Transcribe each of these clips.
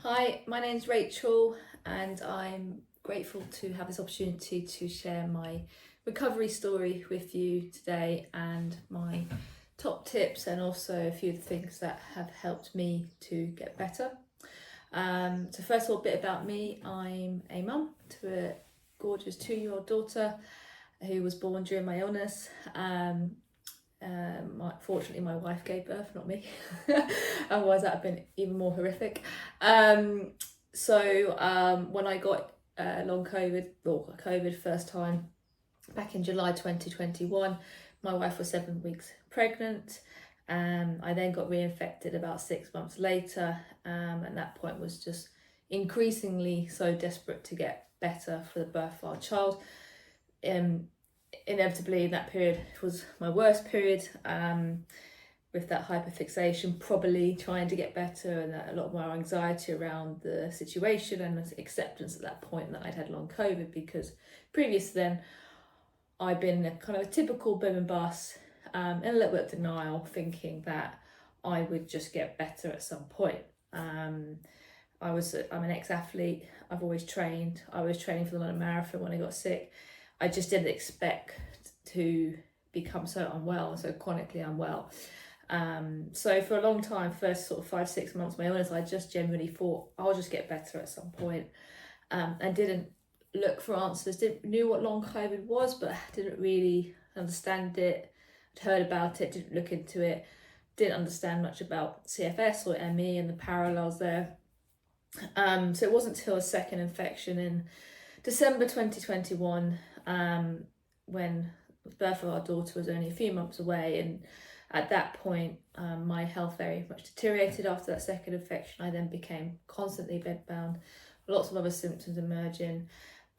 Hi, my name's Rachel and I'm grateful to have this opportunity to share my recovery story with you today and my top tips and also a few of the things that have helped me to get better. So first of all, a bit about me. I'm a mum to a gorgeous 2-year-old daughter who was born during my illness. Fortunately, my wife gave birth, not me. Otherwise, that would have been even more horrific. When I got long COVID, or COVID first time, back in July 2021, my wife was 7 weeks pregnant. I then got reinfected about 6 months later, and at that point was just increasingly so desperate to get better for the birth of our child. Inevitably, that period was my worst period, with that hyperfixation, probably trying to get better, and a lot more anxiety around the situation and acceptance at that point that I'd had long COVID, because previous to then I'd been kind of a typical boom and bust, and a little bit of denial, thinking that I would just get better at some point. I'm an ex-athlete. I've always trained. I was training for the London Marathon when I got sick. I just didn't expect to become so unwell, so chronically unwell. So for a long time, first sort of 5-6 months of my illness, I just genuinely thought I'll just get better at some point, and didn't look for answers. Knew what long COVID was, but didn't really understand it. I'd heard about it, didn't look into it, didn't understand much about CFS or ME and the parallels there. So it wasn't until a second infection in December 2021, when the birth of our daughter was only a few months away, and at that point my health very much deteriorated after that second infection. I then became constantly bedbound, lots of other symptoms emerging,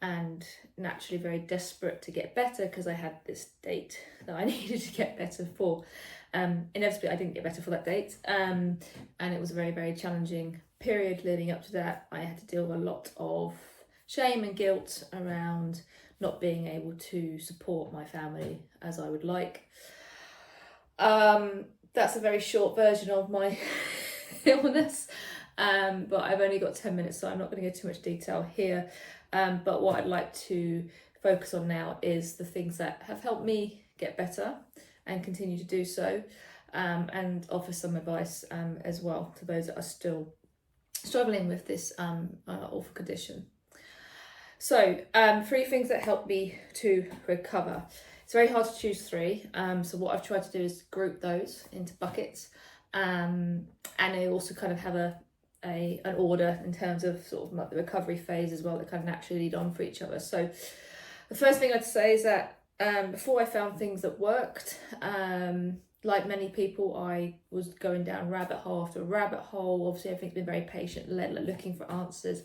and naturally very desperate to get better because I had this date that I needed to get better for. Inevitably I didn't get better for that date, and it was a very, very challenging period leading up to that. I had to deal with a lot of shame and guilt around not being able to support my family as I would like. That's a very short version of my illness, but I've only got 10 minutes, so I'm not going to go too much detail here. But what I'd like to focus on now is the things that have helped me get better and continue to do so, and offer some advice as well to those that are still struggling with this awful condition. So 3 things that help me to recover. It's very hard to choose 3. So what I've tried to do is group those into buckets, and I also kind of have an order in terms of sort of like the recovery phase as well, that kind of naturally lead on for each other. So the first thing I'd say is that before I found things that worked, like many people, I was going down rabbit hole after rabbit hole. Obviously, everything's been very patient-led, looking for answers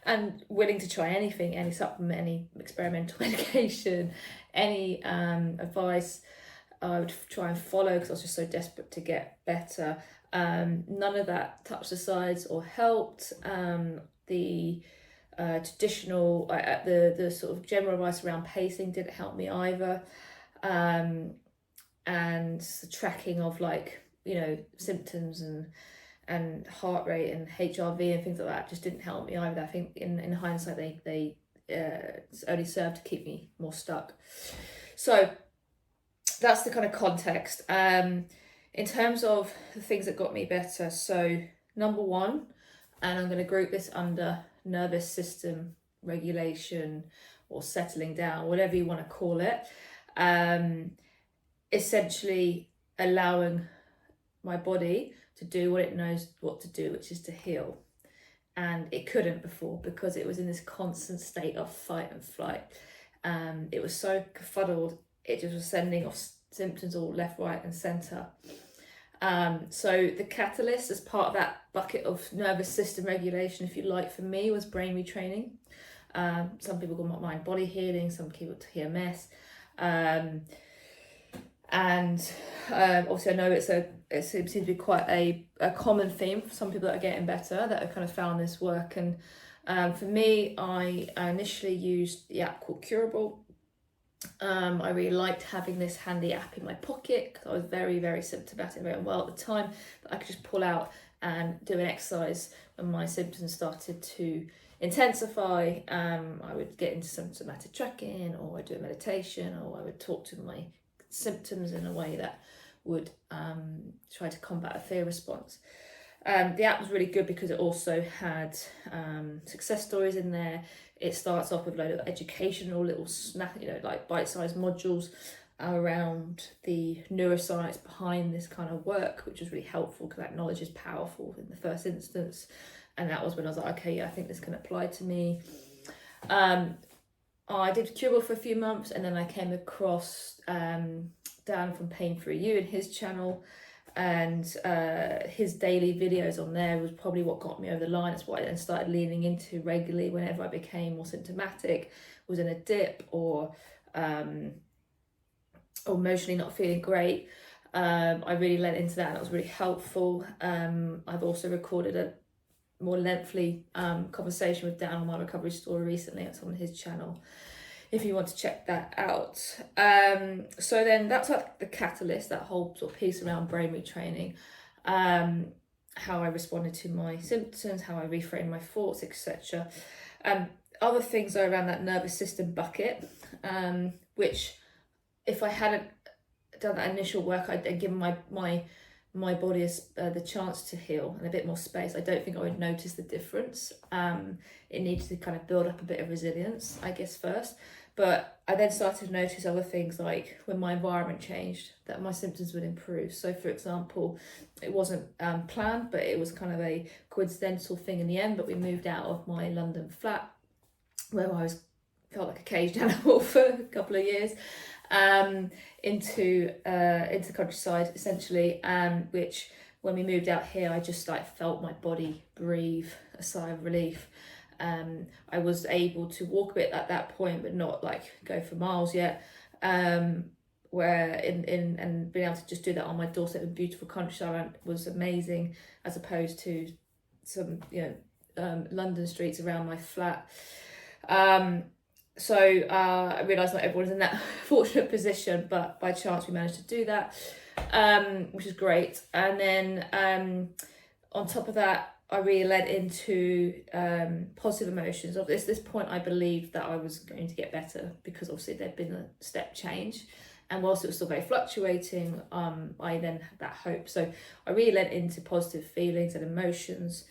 and willing to try anything, any supplement, any experimental medication, any advice I would try and follow, because I was just so desperate to get better. None of that touched the sides or helped. The traditional, the sort of general advice around pacing didn't help me either. And the tracking of symptoms and heart rate and HRV and things like that just didn't help me either. I think in hindsight they only served to keep me more stuck. So that's the kind of context. In terms of the things that got me better, so number 1, and I'm going to group this under nervous system regulation or settling down, whatever you want to call it, essentially allowing my body to do what it knows what to do, which is to heal. And it couldn't before, because it was in this constant state of fight and flight. It was so befuddled, it just was sending off symptoms all left, right and centre. So the catalyst as part of that bucket of nervous system regulation, if you like, for me was brain retraining. Some people call it mind body healing, some people TMS. Obviously I know it seems to be quite a common theme for some people that are getting better, that have kind of found this work. And for me, I initially used the app called Curable. I really liked having this handy app in my pocket because I was very, very symptomatic, very unwell at the time, that I could just pull out and doing exercise when my symptoms started to intensify. I would get into some somatic tracking, or I'd do a meditation, or I would talk to my symptoms in a way that would try to combat a fear response. The app was really good because it also had success stories in there. It starts off with a load of educational little like bite-sized modules around the neuroscience behind this kind of work, which was really helpful because that knowledge is powerful in the first instance. And that was when I was like, okay, yeah, I think this can apply to me. I did Curable for a few months, and then I came across Dan from Pain Free You and his channel, and his daily videos on there was probably what got me over the line. That's what I then started leaning into regularly whenever I became more symptomatic, was in a dip, or emotionally not feeling great. I really lent into that, and that was really helpful. I've also recorded a more lengthy conversation with Dan on my recovery story recently. It's on his channel if you want to check that out. So then that's like the catalyst, that whole sort of piece around brain retraining, how I responded to my symptoms, how I reframed my thoughts, etc. Other things are around that nervous system bucket, which if I hadn't done that initial work, I'd given my body the chance to heal and a bit more space, I don't think I would notice the difference. It needed to kind of build up a bit of resilience, I guess, first. But I then started to notice other things, like when my environment changed, that my symptoms would improve. So for example, it wasn't planned, but it was kind of a coincidental thing in the end. But we moved out of my London flat, where I felt like a caged animal for a couple of years, into countryside essentially, which when we moved out here, I just like felt my body breathe a sigh of relief. I was able to walk a bit at that point, but not like go for miles yet. Where and being able to just do that on my doorstep in beautiful countryside was amazing, as opposed to some London streets around my flat. So I realised not everyone's in that fortunate position, but by chance we managed to do that, which is great. And then on top of that, I really led into positive emotions. At this point, I believed that I was going to get better, because obviously there'd been a step change. And whilst it was still very fluctuating, I then had that hope. So I really led into positive feelings and emotions.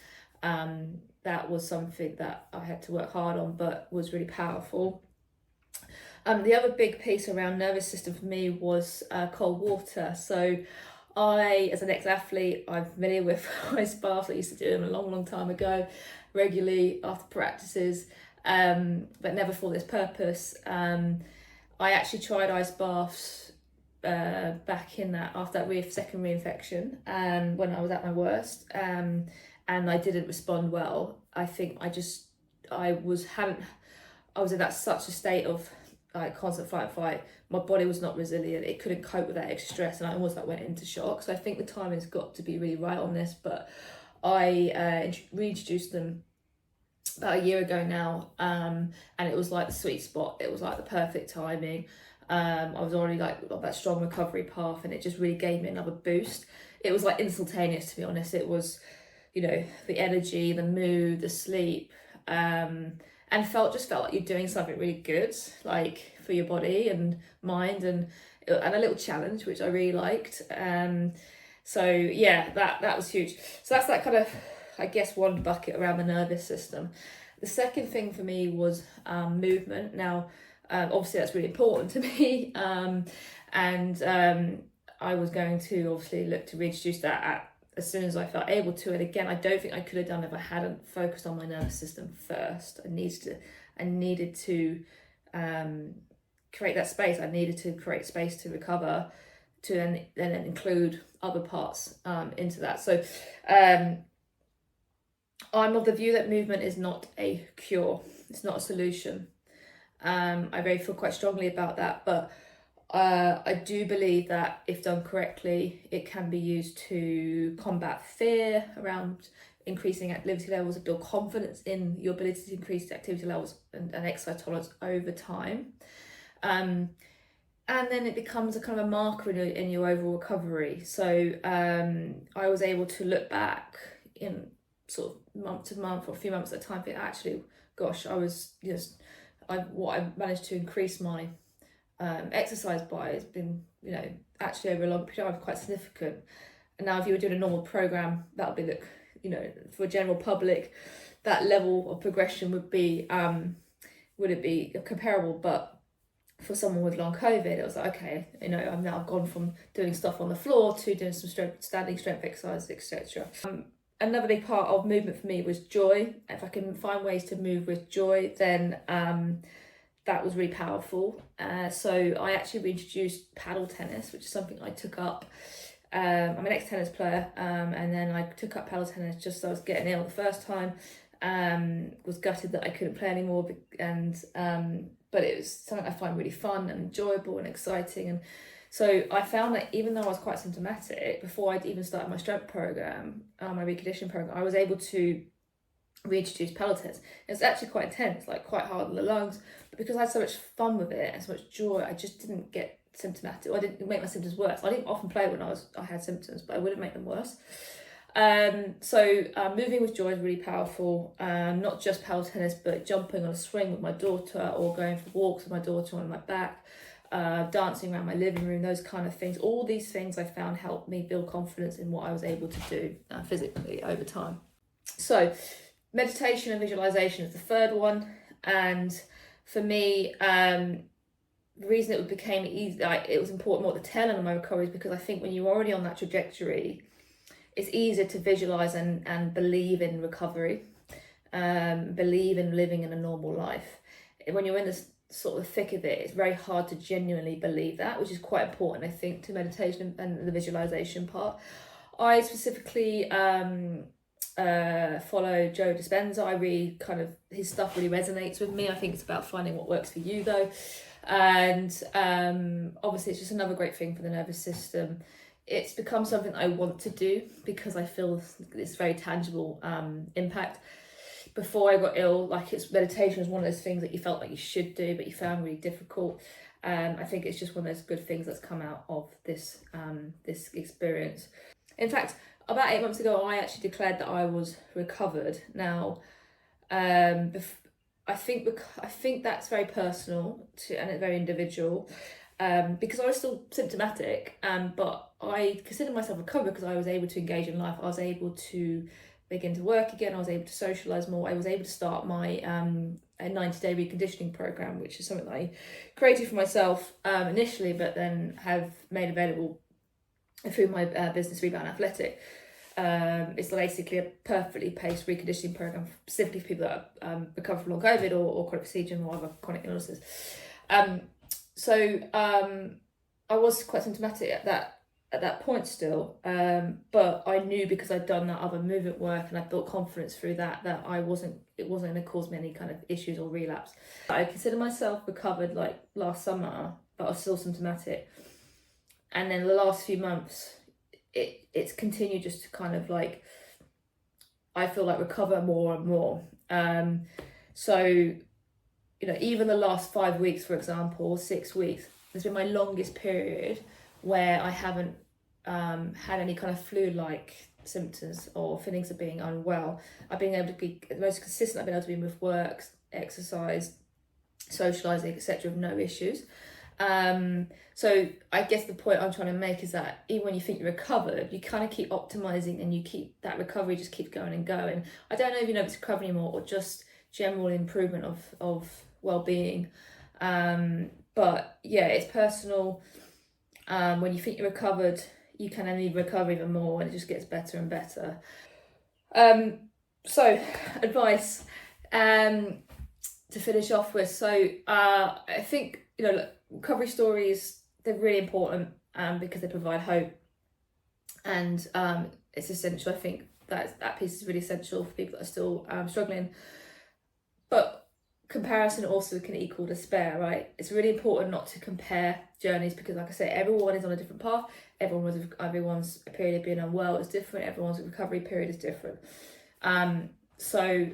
That was something that I had to work hard on, but was really powerful. The other big piece around nervous system for me was cold water. So I, as an ex-athlete, I'm familiar with ice baths. I used to do them a long time ago, regularly after practices, but never for this purpose. I actually tried ice baths back in that, after that second reinfection, when I was at my worst, and I didn't respond well. I think I was in that such a state of like constant fight. My body was not resilient. It couldn't cope with that extra stress, and I almost went into shock. So I think the timing's got to be really right on this. But I reintroduced them about a year ago now, and it was like the sweet spot. It was like the perfect timing. I was already like on that strong recovery path, and it just really gave me another boost. It was like instantaneous, to be honest. It was, the energy, the mood, the sleep, and felt like you're doing something really good, like for your body and mind, and a little challenge, which I really liked. So yeah, that was huge. So that's that kind of, I guess, one bucket around the nervous system. The second thing for me was movement. Now, obviously that's really important to me, and I was going to obviously look to reintroduce that as soon as I felt able to. And again, I don't think I could have done if I hadn't focused on my nervous system first. I needed to create that space. I needed to create space to recover, to then include other parts into that. So I'm of the view that movement is not a cure. It's not a solution. I really feel quite strongly about that, but I do believe that if done correctly, it can be used to combat fear around increasing activity levels, and build confidence in your ability to increase activity levels and exercise tolerance over time. And then it becomes a kind of a marker in your overall recovery. So I was able to look back in sort of month to month or a few months at a time, think actually, gosh, what I managed to increase my exercise by has been, actually over a long period of time quite significant. And now if you were doing a normal program, that would be for a general public, that level of progression would be would it be comparable? But for someone with long COVID, it was like, okay, I've now gone from doing stuff on the floor to doing some standing strength exercises, etc. Another big part of movement for me was joy. If I can find ways to move with joy, then that was really powerful. So I actually reintroduced paddle tennis, which is something I took up. I'm an ex-tennis player, and then I took up paddle tennis just as I was getting ill the first time. Was gutted that I couldn't play anymore, but it was something I find really fun and enjoyable and exciting. And so I found that even though I was quite symptomatic, before I'd even started my strength program, my reconditioning program, I was able to reintroduce paddle tennis. It's actually quite intense, like quite hard on the lungs, but because I had so much fun with it and so much joy, I just didn't get symptomatic. I didn't make my symptoms worse. I didn't often play when I had symptoms, but I wouldn't make them worse. So moving with joy is really powerful. Not just paddle tennis, but jumping on a swing with my daughter, or going for walks with my daughter on my back, dancing around my living room, those kind of things. All these things I found helped me build confidence in what I was able to do physically over time. So meditation and visualization is the third one. And for me, the reason it became easy, it was important more at the tail end of my recovery, is because I think when you're already on that trajectory, it's easier to visualize and believe in recovery, believe in living in a normal life. When you're in this sort of thick of it, it's very hard to genuinely believe that, which is quite important, I think, to meditation and the visualization part. I specifically follow Joe Dispenza. I really his stuff really resonates with me. I think it's about finding what works for you though. And obviously it's just another great thing for the nervous system. It's become something I want to do because I feel this very tangible impact. Before I got ill, meditation was one of those things that you felt like you should do, but you found really difficult. I think it's just one of those good things that's come out of this experience. In fact, about 8 months ago, I actually declared that I was recovered. Now, I think that's very personal and it's very individual. Because I was still symptomatic, but I considered myself recovered because I was able to engage in life. I was able to begin to work again. I was able to socialise more. I was able to start my 90-day reconditioning program, which is something that I created for myself initially, but then have made available through my business, Rebound Athletic. It's basically a perfectly paced reconditioning program specifically for people that recover from long COVID or chronic fatigue or other chronic illnesses. So I was quite symptomatic at that point still, but I knew because I'd done that other movement work and I built confidence through that it wasn't going to cause me any kind of issues or relapse. I consider myself recovered like last summer, but I was still symptomatic. And then the last few months, it's continued just to I feel like recover more and more. So even the last 5 weeks, for example, 6 weeks, has been my longest period where I haven't had any kind of flu-like symptoms or feelings of being unwell. I've been able to be the most consistent I've been able to be with work, exercise, socialising, etc. with no issues. So I guess the point I'm trying to make is that even when you think you're recovered, you kind of keep optimising and you keep that recovery just keeps going and going. I don't know if it's recovery anymore or just general improvement of well-being. But yeah, it's personal. When you think you're recovered, you can only recover even more and it just gets better and better. So advice to finish off with. So I think recovery stories, they're really important because they provide hope, and it's essential. I think that piece is really essential for people that are still struggling. But comparison also can equal despair, right? It's really important not to compare journeys because, like I say, everyone is on a different path. Everyone's period of being unwell is different. Everyone's recovery period is different. So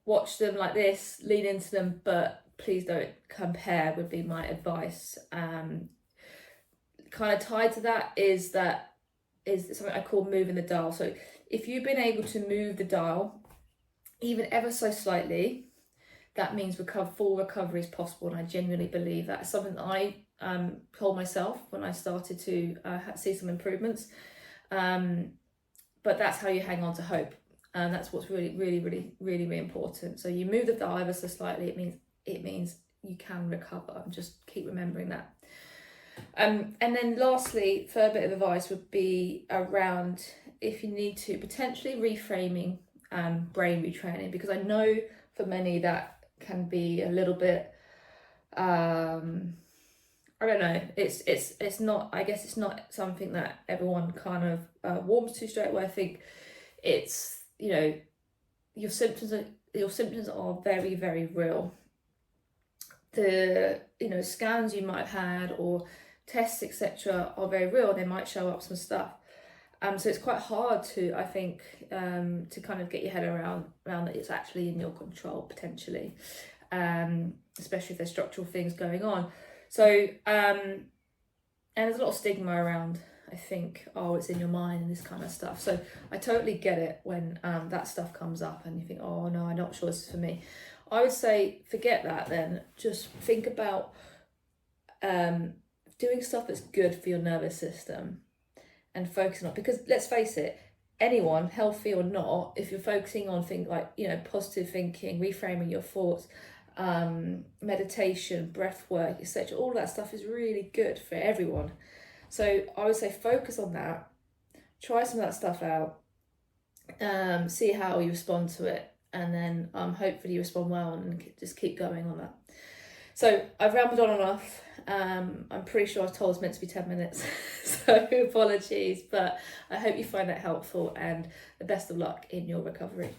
watch them like this, lean into them, but please don't compare would be my advice. Kind of tied to that is something I call moving the dial. So if you've been able to move the dial, even ever so slightly, that means full recovery is possible. And I genuinely believe that. It's something that I told myself when I started to see some improvements. But that's how you hang on to hope. And that's what's really, really, really, really, really important. So you move the dial ever so slightly, it means you can recover, and just keep remembering that. And then lastly, third bit of advice would be around, if you need to, potentially reframing brain retraining, because I know for many that can be a little bit I don't know, it's not, I guess it's not something that everyone kind of warms to straight away. I think it's, you know, your symptoms are very, very real. The, you know, scans you might have had or tests, etc., are very real. They might show up some stuff. So it's quite hard to, I think, to kind of get your head around that it's actually in your control potentially, especially if there's structural things going on. So, and there's a lot of stigma around, I think, oh, it's in your mind and this kind of stuff. So I totally get it when that stuff comes up and you think, oh no, I'm not sure this is for me. I would say forget that then. Just think about doing stuff that's good for your nervous system and focusing on, because let's face it, anyone, healthy or not, if you're focusing on things like, you know, positive thinking, reframing your thoughts, meditation, breath work, etc., all that stuff is really good for everyone. So I would say focus on that, try some of that stuff out, see how you respond to it, and then hopefully you respond well, and just keep going on that. So I've rambled on enough. I'm pretty sure I was told it's meant to be 10 minutes, so apologies, but I hope you find that helpful, and the best of luck in your recovery.